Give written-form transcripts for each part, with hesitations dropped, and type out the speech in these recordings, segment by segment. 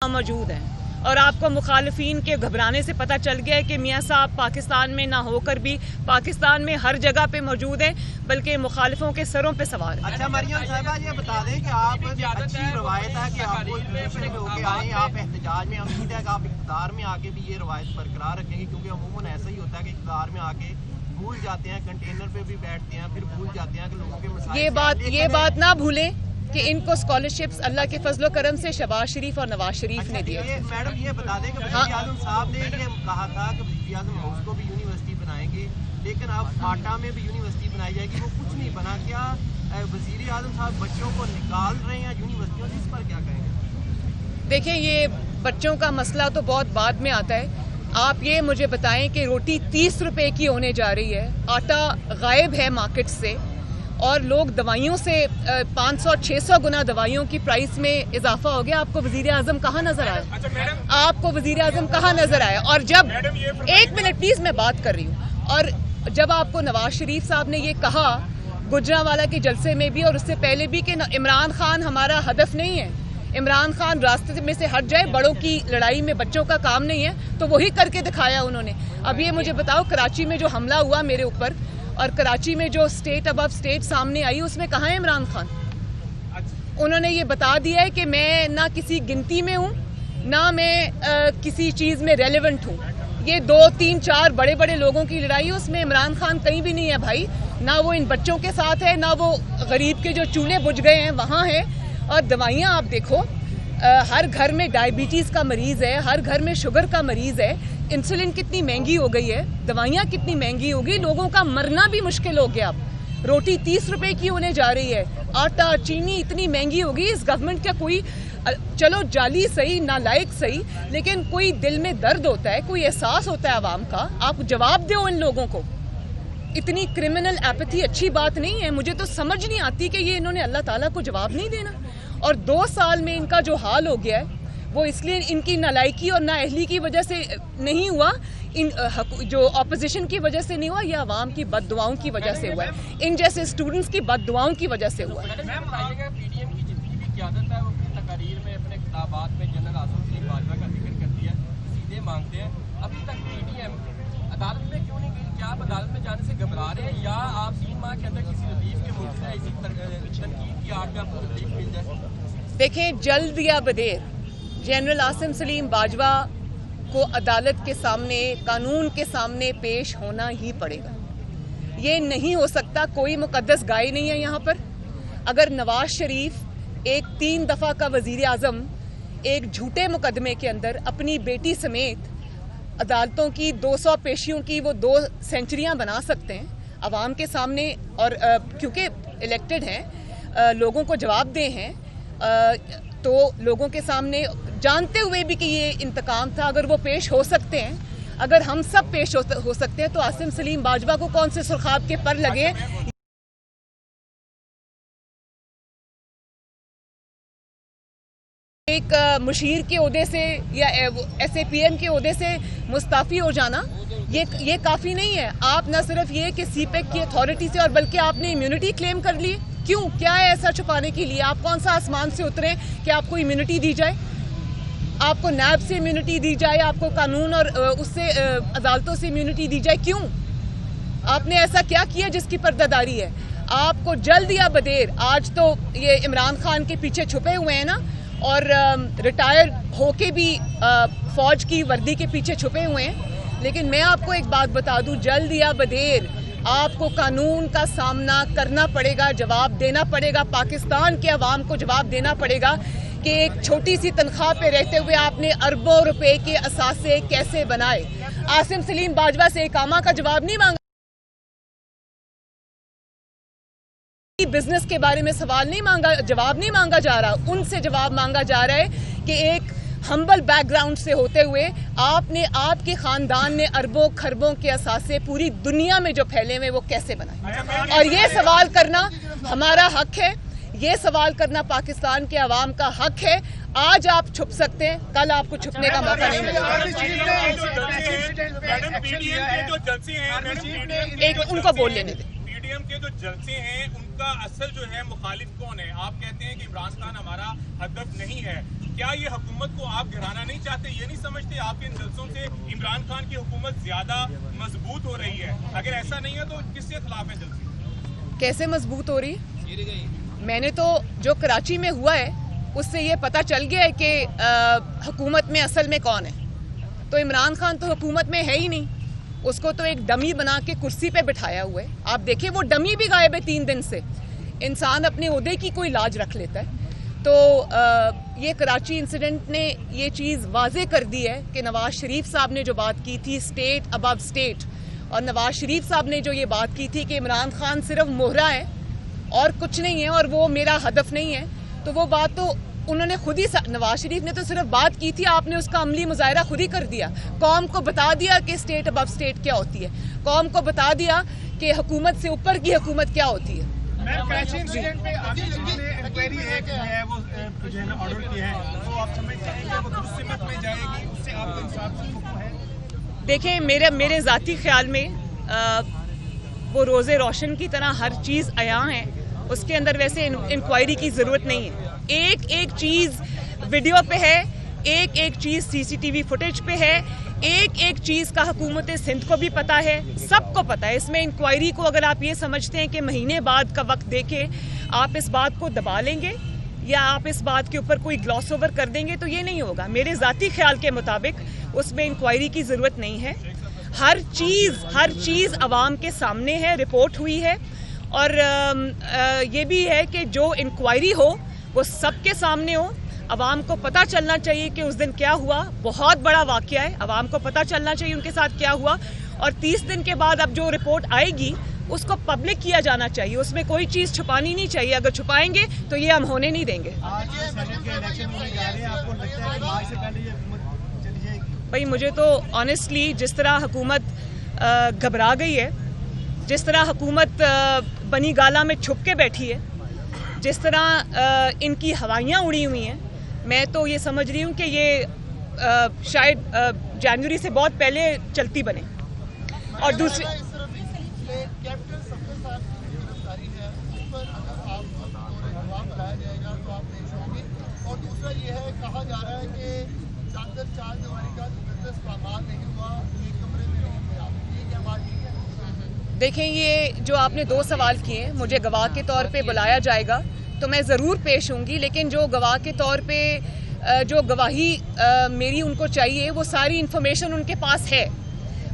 वहाँ मौजूद हैं और आपको मुखालिफिन के घबराने से पता चल गया है कि मियाँ साहब पाकिस्तान में ना होकर भी पाकिस्तान में हर जगह पे मौजूद हैं, बल्कि मुखालिफों के सरों पे सवार हैं। अच्छा मरियम साहिबा, ये बता दें कि आप अच्छी रवायत है कि आप में होके आए, आप एहतजाज में, उम्मीद है कि आप इक़्तिदार में आके भी ये रवायत बरकरार रखेंगे, क्योंकि अमूमन ऐसा ही होता है कि इक़्तिदार में आके भूल जाते हैं, कंटेनर पे भी बैठते हैं, फिर भूल जाते हैं कि लोगों के मसाइल। ये बात ना भूलें कि इनको स्कॉलरशिप्स अल्लाह के फजलो करम से शहबाज शरीफ और नवाज शरीफ ने दिए। मैडम ये बता दें कि वज़ीर आज़म साहब ने ये कहा था कि वज़ीर आज़म हाउस को भी यूनिवर्सिटी बनाएंगे, लेकिन अब फाटा में भी यूनिवर्सिटी बनाई जाएगी, वो कुछ नहीं बना। क्या वज़ीर आज़म साहब बच्चों को निकाल रहे हैं यूनिवर्सिटियों से, इस पर क्या कहेंगे? देखिए, ये बच्चों का मसला तो बहुत बाद में आता है। आप ये मुझे बताएं कि रोटी 30 रुपए की होने जा रही है, आटा गायब है मार्केट से, और लोग दवाइयों से 500-600 गुना दवाइयों की प्राइस में इजाफा हो गया। आपको वजीर आजम कहाँ नजर आया? आपको वजीर आजम कहाँ नजर आया? और जब एक मिनट प्लीज, मैं बात कर रही हूँ। और जब आपको नवाज शरीफ साहब ने ये कहा गुजरांवाला के जलसे में भी और उससे पहले भी कि इमरान खान हमारा हदफ नहीं है, इमरान खान रास्ते में से हट जाए, बड़ों की लड़ाई में बच्चों का काम नहीं है, तो वही करके दिखाया उन्होंने। अब ये मुझे बताओ, कराची में जो हमला हुआ मेरे ऊपर और कराची में जो स्टेट अबव स्टेट सामने आई, उसमें कहाँ है इमरान खान? उन्होंने ये बता दिया है कि मैं ना किसी गिनती में हूँ, ना मैं किसी चीज़ में रेलेवेंट हूँ। ये 2-3-4 बड़े बड़े लोगों की लड़ाई, उसमें इमरान खान कहीं भी नहीं है भाई। ना वो इन बच्चों के साथ है, ना वो गरीब के जो चूल्हे बुझ गए हैं वहाँ है। और दवाइयाँ आप देखो, हर घर में डायबिटीज़ का मरीज़ है, हर घर में शुगर का मरीज़ है, इंसुलिन कितनी महंगी हो गई है, दवाइयाँ कितनी महंगी हो गई, लोगों का मरना भी मुश्किल हो गया। अब रोटी 30 रुपए की होने जा रही है, आटा चीनी इतनी महंगी हो गई। इस गवर्नमेंट का कोई, चलो जाली सही, नालायक सही, लेकिन कोई दिल में दर्द होता है, कोई एहसास होता है आवाम का। आप जवाब दो इन लोगों को। इतनी क्रिमिनल एपैथी अच्छी बात नहीं है। मुझे तो समझ नहीं आती कि ये इन्होंने अल्लाह ताला को जवाब नहीं देना। और 2 साल में इनका जो हाल हो गया है वो इसलिए इनकी नालायकी और नाअहली की वजह से नहीं हुआ, इन जो अपोजिशन की वजह से नहीं हुआ, या अवाम की बददुआओं की वजह से हुआ है, इन जैसे स्टूडेंट्स की बददुआओं की वजह से हुआ है। पीडीएम की जितनी भी क़यादत है वो अपनी तकारीर में, अपने खिताबात में जनरल आसिम सलीम बाजवा का जिक्र करती है, सीधे मांगते हैं। अभी तक पीडीएम अदालत में क्यों नहीं गई? क्या आप अदालत में जाने से घबरा रहे हैं, या आप 3 माह के अंदर किसी रिलीफ के मुल्ज़िम इसी तनकीद की आड़ में आपको रिलीफ मिल जाए? देखें, जल्द या बदेर जनरल आसिम सलीम बाजवा को अदालत के सामने, कानून के सामने पेश होना ही पड़ेगा। ये नहीं हो सकता, कोई मुकद्दस गाय नहीं है यहाँ पर। अगर नवाज शरीफ एक 3 दफ़ा का वज़ीर आज़म एक झूठे मुकदमे के अंदर अपनी बेटी समेत अदालतों की 200 पेशियों की वो 2 सेंचुरियाँ बना सकते हैं अवाम के सामने, और क्योंकि इलेक्टेड हैं, लोगों को जवाब दे हैं, तो लोगों के सामने जानते हुए भी कि ये इंतकाम था, अगर वो पेश हो सकते हैं, अगर हम सब पेश हो सकते हैं, तो आसिम सलीम बाजवा को कौन से सुर्खाब के पर लगे? एक मुशीर के ओहदे से या SAPM के ओहदे से मुस्ताफ़ी हो जाना ये काफ़ी नहीं है। आप न सिर्फ ये कि CPEC की अथॉरिटी से, और बल्कि आपने इम्यूनिटी क्लेम कर ली। क्यों? क्या है ऐसा छुपाने के लिए? आप कौन सा आसमान से उतरे कि आपको इम्यूनिटी दी जाए? आपको नैब से इम्यूनिटी दी जाए, आपको कानून और उससे अदालतों से इम्यूनिटी दी जाए? क्यों? आपने ऐसा क्या किया जिसकी पर्दादारी है? आपको जल्द या बदेर, आज तो ये इमरान खान के पीछे छुपे हुए हैं ना, और रिटायर होके भी फौज की वर्दी के पीछे छुपे हुए हैं। लेकिन मैं आपको एक बात बता दूं, जल्द या बदेर आपको कानून का सामना करना पड़ेगा, जवाब देना पड़ेगा, पाकिस्तान के अवाम को जवाब देना पड़ेगा कि एक छोटी सी तनख्वाह पे रहते हुए आपने अरबों रुपए के असासे कैसे बनाए। आसिम सलीम बाजवा से इकामा का जवाब नहीं मांगा, बिजनेस के बारे में सवाल नहीं मांगा, जवाब नहीं मांगा जा रहा, उनसे जवाब मांगा जा रहा है कि एक हम्बल बैकग्राउंड से होते हुए आपने, आपके खानदान ने अरबों खरबों के असासे पूरी दुनिया में जो फैले हुए वो कैसे बनाए। और ये सवाल करना हमारा हक है, ये सवाल करना पाकिस्तान के अवाम का हक है। आज आप छुप सकते हैं, कल आपको छुपने का मौका नहीं मिलेगा। एक उनको बोल लेने दें। पीडीएम के जो जलसे हैं उनका असल जो है मुखालिफ कौन है? आप कहते हैं कि इमरान खान हमारा हदफ नहीं है, क्या ये हुकूमत को आप गिराना नहीं चाहते? ये नहीं समझते आपके इन जलसों से इमरान खान की हुकूमत ज्यादा मजबूत हो रही है? अगर ऐसा नहीं है तो किसके खिलाफ है जलसे? कैसे मजबूत हो रही? मैंने तो जो कराची में हुआ है उससे ये पता चल गया है कि हुकूमत में असल में कौन है। तो इमरान खान तो हुकूमत में है ही नहीं, उसको तो एक डमी बना के कुर्सी पे बिठाया हुआ है। आप देखिए वो डमी भी गायब है 3 दिन से। इंसान अपने ओहदे की कोई लाज रख लेता है। तो ये कराची इंसिडेंट ने ये चीज़ वाजे कर दी है कि नवाज शरीफ साहब ने जो बात की थी स्टेट अबव स्टेट, और नवाज शरीफ साहब ने जो ये बात की थी कि इमरान खान सिर्फ मोहरा है और कुछ नहीं है और वो मेरा हदफ नहीं है, तो वो बात तो उन्होंने खुद ही, नवाज शरीफ ने तो सिर्फ बात की थी, आपने उसका अमली मुजाहरा खुद ही कर दिया। कौम को बता दिया कि स्टेट अबव स्टेट क्या होती है, कौम को बता दिया कि हुकूमत से ऊपर की हुकूमत क्या होती है। कराची इंसिडेंट पे आपने इंक्वायरी है वो जो है ऑर्डर किया है, तो आप समझते हैं कि वो किस सिमत में जाएगी, उससे आपको इंसाफ है? देखें मेरे ज़ाती ख्याल में वो रोज़े रोशन की तरह हर चीज़ अयां है, उसके अंदर वैसे इंक्वायरी की ज़रूरत नहीं है। एक एक चीज़ वीडियो पे है, एक एक चीज़ CCTV फुटेज पे है, एक एक चीज़ का हुकूमत सिंध को भी पता है, सबको पता है। इसमें इंक्वायरी को अगर आप ये समझते हैं कि महीने बाद का वक्त देके आप इस बात को दबा लेंगे या आप इस बात के ऊपर कोई ग्लॉस ओवर कर देंगे तो ये नहीं होगा। मेरे ज़ाती ख्याल के मुताबिक उसमें इंक्वायरी की ज़रूरत नहीं है। हर चीज़ अवाम के सामने है, रिपोर्ट हुई है, और ये भी है कि जो इंक्वायरी हो वो सबके सामने हो। अवाम को पता चलना चाहिए कि उस दिन क्या हुआ, बहुत बड़ा वाक़या है, अवाम को पता चलना चाहिए उनके साथ क्या हुआ, और 30 दिन के बाद अब जो रिपोर्ट आएगी उसको पब्लिक किया जाना चाहिए, उसमें कोई चीज़ छुपानी नहीं चाहिए। अगर छुपाएंगे तो ये हम होने नहीं देंगे। भाई मुझे तो ऑनेस्टली जिस तरह हुकूमत घबरा गई है, जिस तरह हुकूमत बनी गाला में छुप के बैठी है, जिस तरह इनकी हवाइयाँ उड़ी हुई हैं, मैं तो ये समझ रही हूँ कि ये शायद जनवरी से बहुत पहले चलती बने। और दूसरी ये है, कहा जा रहा है कि चादर चार दीवारी का बिजनेस कामयाब नहीं हुआ, एक कमरे में नहीं थे आप, ये क्या बात है? देखें, ये जो आपने 2 सवाल किए, मुझे गवाह के तौर पे बुलाया जाएगा तो मैं ज़रूर पेश होंगी, लेकिन जो गवाह के तौर पे जो गवाही मेरी उनको चाहिए वो सारी इन्फॉर्मेशन उनके पास है।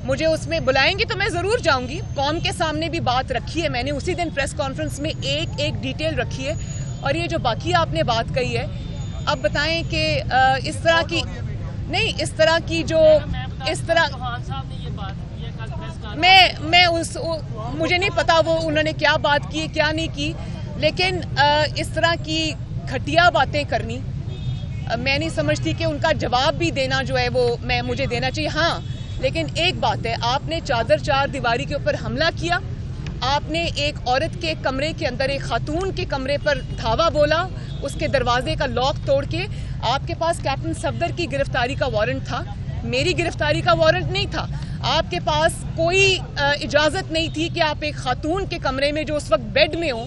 मुझे उसमें बुलाएंगे तो मैं ज़रूर जाऊंगी। कौम के सामने भी बात रखी है मैंने, उसी दिन प्रेस कॉन्फ्रेंस में एक एक डिटेल रखी है। और ये जो बाकी आपने बात कही है, अब बताएं कि इस तरह की नहीं, इस तरह की जो इस तरह मैं मुझे नहीं पता वो उन्होंने क्या बात की क्या नहीं की, लेकिन इस तरह की घटिया बातें करनी मैं नहीं समझती कि उनका जवाब भी देना जो है वो मुझे देना चाहिए। हाँ, लेकिन एक बात है, आपने चादर चार दीवारी के ऊपर हमला किया, आपने एक औरत के कमरे के अंदर एक खातून के कमरे पर धावा बोला, उसके दरवाजे का लॉक तोड़ के। आपके पास कैप्टन सफदर की गिरफ्तारी का वारंट था, मेरी गिरफ्तारी का वारंट नहीं था। आपके पास कोई इजाज़त नहीं थी कि आप एक खातून के कमरे में जो उस वक्त बेड में हो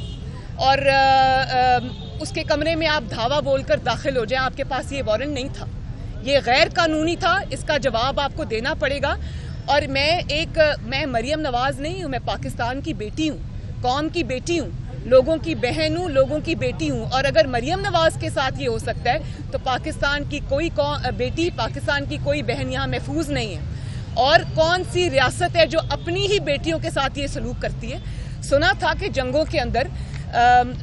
और उसके कमरे में आप धावा बोलकर दाखिल हो जाएं। आपके पास ये वारंट नहीं था, ये गैर कानूनी था, इसका जवाब आपको देना पड़ेगा। और मैं मरियम नवाज़ नहीं हूँ, मैं पाकिस्तान की बेटी हूँ, कौम की बेटी हूँ, लोगों की बहन हूँ, लोगों की बेटी हूँ। और अगर मरियम नवाज़ के साथ ये हो सकता है तो पाकिस्तान की कोई बेटी, पाकिस्तान की कोई बहन यहाँ महफूज नहीं है। और कौन सी रियासत है जो अपनी ही बेटियों के साथ ये सलूक करती है? सुना था कि जंगों के अंदर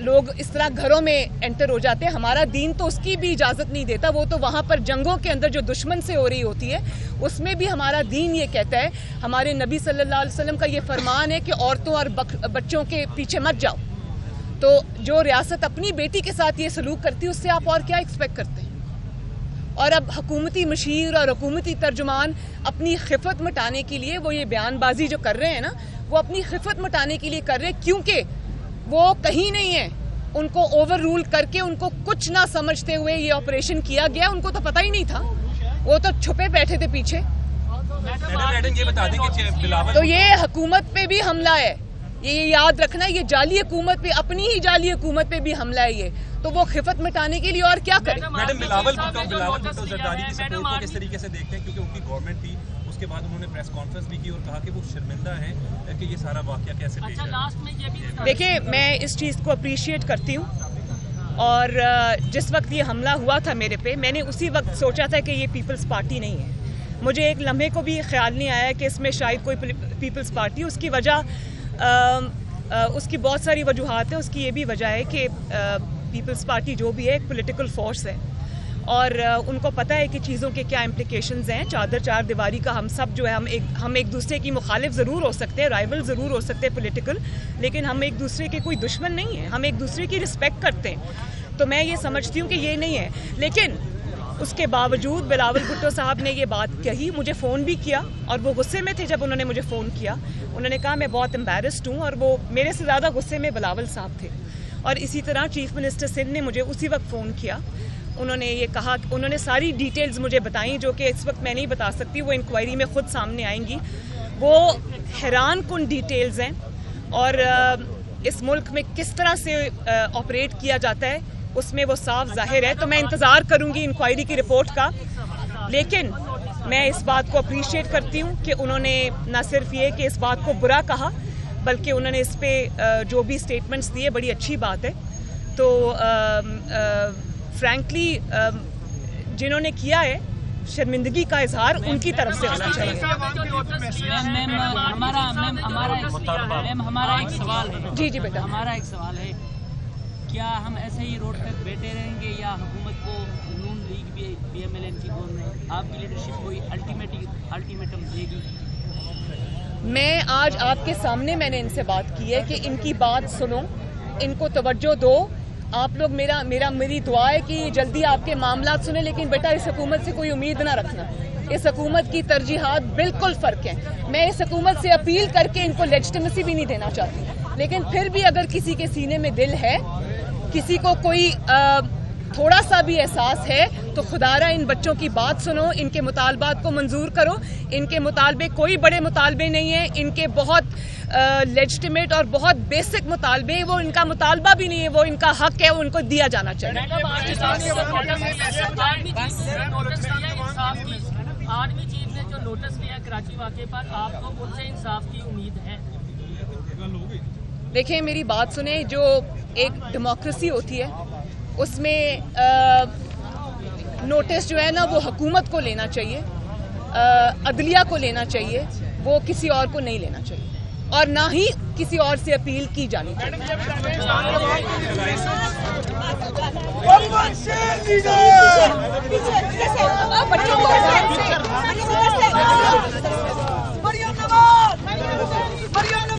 लोग इस तरह घरों में एंटर हो जाते हैं, हमारा दीन तो उसकी भी इजाज़त नहीं देता। वो तो वहाँ पर जंगों के अंदर जो दुश्मन से हो रही होती है उसमें भी हमारा दीन ये कहता है, हमारे नबी सल्लल्लाहु अलैहि वसल्लम का ये फरमान है कि औरतों और बच्चों के पीछे मत जाओ। तो जो रियासत अपनी बेटी के साथ ये सलूक करती है उससे आप और क्या एक्सपेक्ट करते हैं? और अब हुकूमती मशीर और हुकूमती तर्जुमान अपनी खिफत मिटाने के लिए वो ये बयानबाजी जो कर रहे हैं ना, वो अपनी खिफत मिटाने के लिए कर रहे हैं, क्योंकि वो कहीं नहीं है। उनको ओवर रूल करके, उनको कुछ ना समझते हुए ये ऑपरेशन किया गया। उनको तो पता ही नहीं था, वो तो छुपे बैठे थे पीछे। तो ये हुकूमत पे भी हमला है, ये याद रखना, ये जाली हुकूमत पे, अपनी ही जाली हुकूमत पे भी हमला है ये। تو وہ خفت مٹانے کے لیے اور کیا کریں. میڈم بلاول بھٹو زرداری کی سپورٹ کو کس طریقے سے دیکھتے ہیں, کیونکہ ان کی گورنمنٹ تھی, اس کے بعد انہوں نے پریس کانفرنس بھی کی اور کہا کہ وہ شرمندہ ہیں کہ یہ سارا واقعہ کیسے پیش آیا. دیکھیں میں اس چیز کو اپریشیٹ کرتی ہوں, اور جس وقت یہ حملہ ہوا تھا میرے پہ, میں نے اسی وقت سوچا تھا کہ یہ پیپلز پارٹی نہیں ہے. مجھے ایک لمحے کو بھی خیال نہیں آیا کہ اس میں شاید کوئی پیپلز پارٹی. اس کی وجہ اس کی بہت ساری وجوہات ہیں. اس کی یہ بھی وجہ ہے کہ پیپلز پارٹی جو بھی ہے ایک پولیٹیکل فورس ہے, اور ان کو پتہ ہے کہ چیزوں کے کیا امپلیکیشنز ہیں. چار دیواری کا ہم سب جو ہے ہم ایک دوسرے کی مخالف ضرور ہو سکتے ہیں, رائیول ضرور ہو سکتے ہیں پولیٹیکل, لیکن ہم ایک دوسرے کے کوئی دشمن نہیں ہیں. ہم ایک دوسرے کی رسپیکٹ کرتے ہیں. تو میں یہ سمجھتی ہوں کہ یہ نہیں ہے. لیکن اس کے باوجود بلاول بھٹو صاحب نے یہ بات کہی, مجھے فون بھی کیا, اور وہ غصے میں تھے جب انہوں نے مجھے فون کیا. انہوں نے کہا میں بہت امبیرسڈ ہوں, اور وہ میرے سے زیادہ غصے میں بلاول صاحب تھے. اور اسی طرح چیف منسٹر سندھ نے مجھے اسی وقت فون کیا. انہوں نے یہ کہا, انہوں نے ساری ڈیٹیلز مجھے بتائیں جو کہ اس وقت میں نہیں بتا سکتی, وہ انکوائری میں خود سامنے آئیں گی. وہ حیران کن ڈیٹیلز ہیں, اور اس ملک میں کس طرح سے آپریٹ کیا جاتا ہے اس میں وہ صاف ظاہر ہے. تو میں انتظار کروں گی انکوائری کی رپورٹ کا. لیکن میں اس بات کو اپریشیٹ کرتی ہوں کہ انہوں نے نہ صرف یہ کہ اس بات کو برا کہا, بلکہ انہوں نے اس پہ جو بھی اسٹیٹمنٹس دیے بڑی اچھی بات ہے. تو فرینکلی جنہوں نے کیا ہے شرمندگی کا اظہار ان کی طرف سے ہونا چاہیے. ہمارا ایک سوال ہے. جی بیٹا, ہمارا ایک سوال ہے, کیا ہم ایسے ہی روڈ پہ بیٹھے رہیں گے, یا حکومت کو Noon league P M L N کی گورنمنٹ آپ کی لیڈرشپ کوئی الٹیمیٹم دے گی؟ میں آج آپ کے سامنے میں نے ان سے بات کی ہے کہ ان کی بات سنو, ان کو توجہ دو. آپ لوگ میری دعا ہے کہ جلدی آپ کے معاملات سنیں, لیکن بیٹا اس حکومت سے کوئی امید نہ رکھنا. اس حکومت کی ترجیحات بالکل فرق ہیں. میں اس حکومت سے اپیل کر کے ان کو لیجٹمیسی بھی نہیں دینا چاہتی, لیکن پھر بھی اگر کسی کے سینے میں دل ہے, کسی کو کوئی تھوڑا سا بھی احساس ہے, تو خدارا ان بچوں کی بات سنو, ان کے مطالبات کو منظور کرو. ان کے مطالبے کوئی بڑے مطالبے نہیں ہیں, ان کے بہت لیجٹمیٹ اور بہت بیسک مطالبے ہیں. وہ ان کا مطالبہ بھی نہیں ہے, وہ ان کا حق ہے, وہ ان کو دیا جانا چاہیے. آرمی چیف نے جو نوٹس لیا کراچی واقعے پر, آپ کو ان سے انصاف کی امید ہے؟ دیکھیں میری بات سنیں, جو ایک ڈیموکریسی ہوتی ہے اس میں نوٹس جو ہے نا وہ حکومت کو لینا چاہیے, عدلیہ کو لینا چاہیے, وہ کسی اور کو نہیں لینا چاہیے, اور نہ ہی کسی اور سے اپیل کی جانی چاہیے.